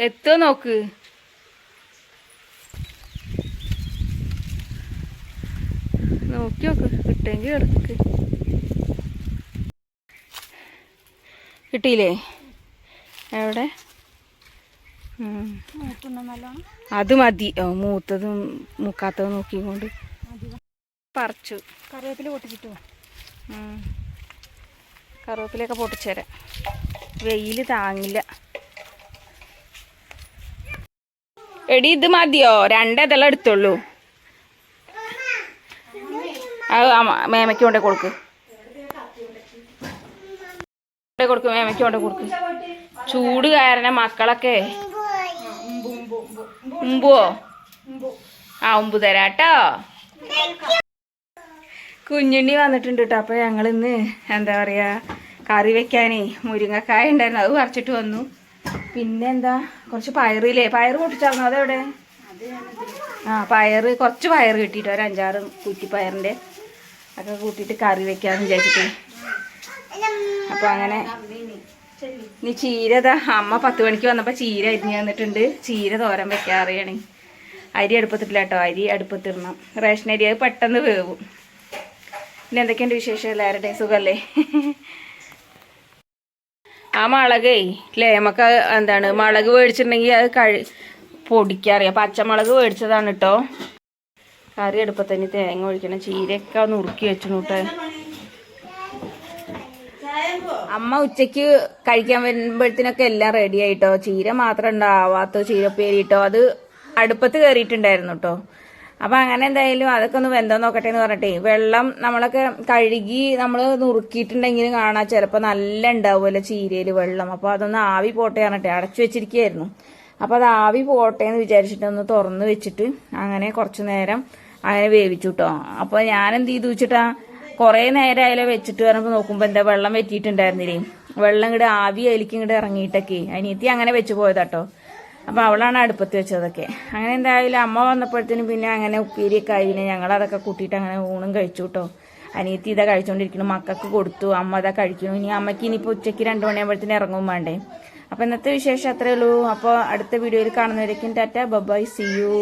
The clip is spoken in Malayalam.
എത്തോ നോക്ക്. നോക്കി നോക്ക്, കിട്ടെങ്കിൽ കിടക്ക്. കിട്ടിയില്ലേ? എവിടെ? അത് മതി. മൂത്തതും മുക്കാത്തതും നോക്കിക്കൊണ്ട് പറിച്ചു. കറിവേപ്പില പൊട്ടിച്ചിട്ടോ? കറിവേപ്പിലൊക്കെ പൊട്ടിച്ചേരാം. വെയിൽ താങ്ങില്ല. എടി ഇത് മതിയോ? രണ്ടേതെല്ലാം എടുത്തോളൂ. അത് മേമയ്ക്ക് കൊണ്ടേ കൊടുക്ക്. മേമയ്ക്ക് കൊണ്ടേ കൊടുക്ക്. ചൂട് കാരണം മക്കളൊക്കെ ഉമ്പുവോ? ഉമ്പ് തരാട്ടോ. കുഞ്ഞുണ്ണി വന്നിട്ടുണ്ട് കേട്ടോ. അപ്പോൾ ഞങ്ങളിന്ന് എന്താ പറയുക, കറി വെക്കാനേ മുരിങ്ങക്കായ ഉണ്ടായിരുന്നു, അത് പറിച്ചിട്ട് വന്നു. പിന്നെ എന്താ, കുറച്ച് പയറില്ലേ, പയർ പൊട്ടിച്ചായിരുന്നു. അതെവിടെ? പയറ്, കുറച്ച് പയർ കിട്ടിയിട്ട് ഒരു 5-6 കുറ്റിപ്പയറിൻ്റെ ഒക്കെ കൂട്ടിയിട്ട് കറി വെക്കാമെന്ന് വിചാരിച്ചിട്ട്. അപ്പോൾ അങ്ങനെ ഇനി ചീരതാ അമ്മ 10 മണിക്ക് വന്നപ്പോൾ ചീര അരിഞ്ഞ് തന്നിട്ടുണ്ട്. ചീര തോരൻ വെക്കാറിയാണ്. അരി അടുപ്പത്തിട്ടില്ല കേട്ടോ, അരി അടുപ്പത്തിടണം. റേഷൻ അരി, അത് പെട്ടെന്ന് വേവും. പിന്നെ എന്തൊക്കെയുണ്ട് വിശേഷം? എല്ലാവരുടെയും സുഖമല്ലേ? ആ മുളകേ അല്ലേ, നമുക്ക് എന്താണ് മുളക് മേടിച്ചിട്ടുണ്ടെങ്കിൽ അത് പൊടിക്കാറിയാം. പച്ചമുളക് മേടിച്ചതാണ് കേട്ടോ. കറി അടുപ്പത്തന്നെ തേങ്ങ ഒഴിക്കണം. ചീരയൊക്കെ നുറുക്കി വെച്ചു കേട്ടോ. അമ്മ ഉച്ചയ്ക്ക് കഴിക്കാൻ വരുമ്പോഴത്തേനൊക്കെ എല്ലാം റെഡി ആയിട്ടോ. ചീര മാത്രം ഉണ്ടാവാത്ത ചീരപ്പേരി കേട്ടോ, അത് അടുപ്പത്ത് കയറിയിട്ടുണ്ടായിരുന്നു കേട്ടോ. അപ്പം അങ്ങനെ എന്തായാലും അതൊക്കെ ഒന്ന് വെന്തോ നോക്കട്ടെ എന്ന് പറഞ്ഞിട്ടേ, വെള്ളം നമ്മളൊക്കെ കഴുകി നമ്മൾ നുറുക്കിയിട്ടുണ്ടെങ്കിലും കാണാം ചിലപ്പോൾ നല്ല ഉണ്ടാവുമല്ലോ ചീരയിൽ വെള്ളം. അപ്പോൾ അതൊന്ന് ആവി പോട്ടെ പറഞ്ഞിട്ടേ അടച്ചു വെച്ചിരിക്കുകയായിരുന്നു. അപ്പോൾ അത് ആവി പോട്ടെ എന്ന് വിചാരിച്ചിട്ട് ഒന്ന് തുറന്ന് വെച്ചിട്ട് അങ്ങനെ കുറച്ച് നേരം അങ്ങനെ വേവിച്ചു കേട്ടോ. അപ്പോൾ ഞാനെന്ത് ചെയ്തു വെച്ചിട്ടാ, കുറേ നേരം അതിലെ വെച്ചിട്ട് പറഞ്ഞപ്പോൾ നോക്കുമ്പോൾ എന്താ വെള്ളം വെറ്റിയിട്ടുണ്ടായിരുന്നില്ലേ. വെള്ളം ഇങ്ങോട്ട് ആവി അതിലേക്ക് ഇങ്ങോട്ട് ഇറങ്ങിയിട്ടൊക്കെ അനിയത്തി അങ്ങനെ വെച്ച് പോയതാട്ടോ. അപ്പോൾ അവളാണ് അടുപ്പത്ത് വെച്ചതൊക്കെ. അങ്ങനെ എന്തായാലും അമ്മ വന്നപ്പോഴത്തേനും പിന്നെ അങ്ങനെ ഉപ്പേരിയൊക്കെ ആയി. പിന്നെ ഞങ്ങളതൊക്കെ കൂട്ടിയിട്ട് അങ്ങനെ ഊണും കഴിച്ചു കേട്ടോ. അനിയത്തി ഇതാ കഴിച്ചുകൊണ്ടിരിക്കുന്നു, മക്കൾക്ക് കൊടുത്തു, അമ്മ ഇതാ കഴിക്കുന്നു. ഇനി അമ്മയ്ക്ക് ഇനിയിപ്പോൾ ഉച്ചയ്ക്ക് 2 മണിയാകുമ്പോഴത്തേനും ഇറങ്ങും വേണ്ടേ. അപ്പോൾ ഇന്നത്തെ വിശേഷം അത്രേ ഉള്ളൂ. അപ്പോൾ അടുത്ത വീഡിയോയിൽ കാണുന്നവരേക്കും ടാറ്റ, ബൈ, സീ യു.